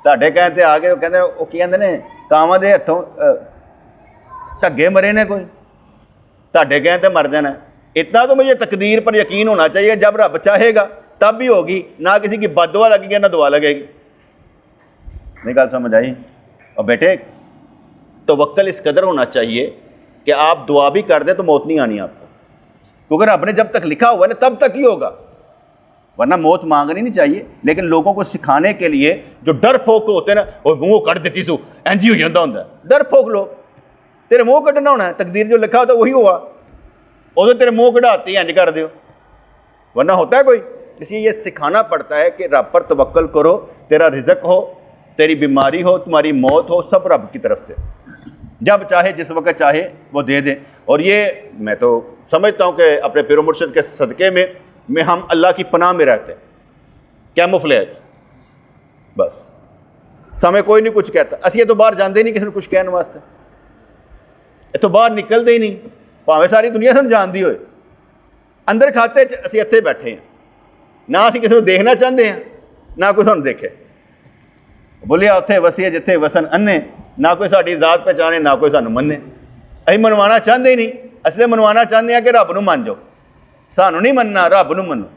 ਤੁਹਾਡੇ कहते आ गए। कहते वो की कहते ने कावां दे हथों ढगे मरे ने, कोई ਤੁਹਾਡੇ कहते मर जाना। इतना तो मुझे तकदीर पर यकीन होना चाहिए, जब रब चाहेगा तब भी होगी, ना किसी की बददुआ लगेगी ना दुआ लगेगी। नहीं गल समझ आई? और बेटे तवक्कल इस कदर होना चाहिए कि आप दुआ भी कर दें तो मौत नहीं आनी आपको, क्योंकि रब ने जब तक लिखा हुआ है ना तब तक ही होगा, वरना मौत मांगनी नहीं चाहिए। लेकिन लोगों को सिखाने के लिए जो डर फोक होते हैं ना, वो मुँह कट देती सू इंज ही हो जाता होंगे, डर फोक लोग, तेरे मुँह कटना होना है, तकदीर जो लिखा होता वही हुआ, उधर तेरे मुँह कढ़ाती इंज कर दो, वरना होता है कोई। इसलिए ये सिखाना पड़ता है कि रब पर तवक्कल करो, तेरा रिज़्क हो, तेरी बीमारी हो, तुम्हारी मौत हो, सब रब की तरफ से, जब चाहे जिस वक्त चाहे वो दे दें। और ये मैं तो समझता हूँ कि अपने पीर मुर्शिद के सदक़े में हम अल्लाह की पनाह में रहते हैं, कैमोफ्लेज, बस समय कोई नहीं कुछ कहता। असी तो बाहर जाते ही नहीं किसी ने कुछ कहने वास्ते, इतों बाहर निकलते ही नहीं, भावें सारी दुनिया सानूं जानदी होए, अंदर खाते असी इत्थे बैठे हैं, ना असी किसी को देखना चाहते हैं ना कोई सानूं देखे। बोलिया उत्थे वसीए जिथे वसन अन्ने, ना कोई साडी ज़ात पहचाने ना कोई सानूं मन्ने। असीं मनवाना चाहते ही नहीं, असीं तो मनवाना चाहते हैं कि रब नूं मन जाओ, सानूं नहीं मनना, रब नूं मनो।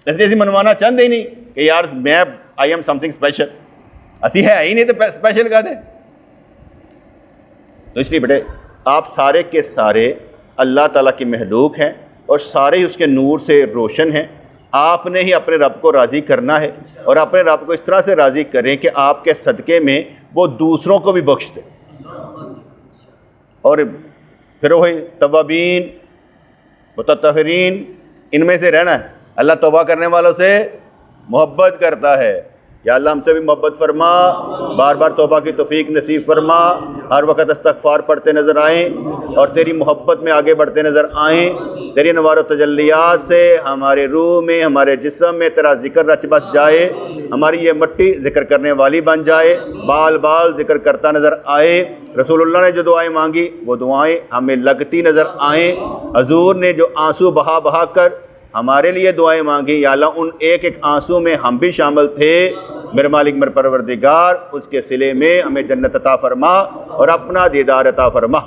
इसलिए असीं मनवाना चाहते ही नहीं कि यार मैं आई एम समथिंग स्पैशल, असीं है ही नहीं तो स्पैशल कहते। तो इसलिए बेटे आप सारे के सारे अल्लाह ताला की महलूक हैं और सारे ही उसके नूर से रोशन हैं। आपने ही अपने रब को राज़ी करना है, और अपने रब को इस तरह से राज़ी करें कि आपके सदक़े में वो दूसरों को भी बख्श दे। और फिर वही तवाबीन मुतत्तहिरीन, इनमें से रहना है। अल्लाह तौबा करने वालों से मोहब्बत करता है। या अल्लाह हमसे भी मोहब्बत फरमा, बार बार तौबा की तौफीक नसीब फरमा, हर वक्त इस्तग़फ़ार पढ़ते नज़र आएँ और तेरी मोहब्बत में आगे बढ़ते नज़र आएँ। तेरी नवार तजल्लियात से हमारे रूह में, हमारे जिस्म में तेरा ज़िक्र रच बस जाए। हमारी ये मिट्टी ज़िक्र करने वाली बन जाए, बाल बाल ज़िक्र करता नज़र आए। रसूलुल्लाह ने जो दुआएं मांगी वो दुआएं हमें लगती नज़र आएँ। हजूर ने जो आंसू बहा बहा कर हमारे लिए दुआएं मांगी, या अल्लाह उन एक एक आंसू में हम भी शामिल थे। मेरे मालिक मेरे परवरदिगार, उसके सिले में हमें जन्नत अता फरमा और अपना दीदार अता फरमा।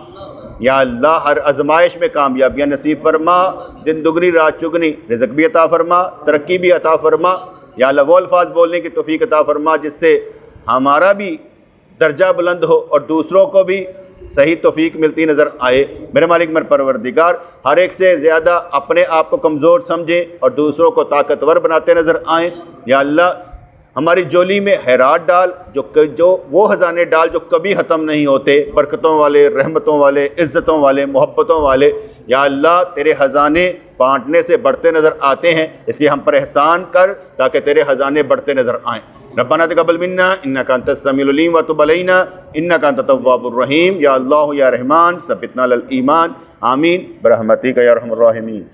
या अल्लाह हर आजमाइश में कामयाबियाँ नसीब फरमा, दिन दुगनी रात चुगनी रिज़्क़ भी अता फरमा, तरक्की भी अता फरमा। या अल्लाह वो अल्फाज बोलने की तौफीक अता फरमा जिससे हमारा भी दर्जा बुलंद हो और दूसरों को भी सही तौफीक मिलती नज़र आए। मेरे मालिक मेरे परवरदिगार, हर एक से ज़्यादा अपने आप को कमज़ोर समझें और दूसरों को ताकतवर बनाते नज़र आएँ। या अल्लाह हमारी जोली में हैरात डाल, जो वो ख़जाने डाल जो कभी ख़त्म नहीं होते, बरकतों वाले, रहमतों वाले, इज़्ज़तों वाले, मोहब्बतों वाले। या अल्लाह तेरे ख़जाने बाँटने से बढ़ते नज़र आते हैं, इसलिए हम पर एहसान कर ताकि तेरे ख़जाने बढ़ते नज़र आएँ। रब्बना तक़ब्बल मिन्ना इन्नका अंतस समीउल अलीम व तुब अलैना इन्नका अंतत तव्वाबुर रहीम। या अल्लाह या रहमान सब्बितना अलल ईमान। आमीन बरहमतिका या अरहमर राहिमीन।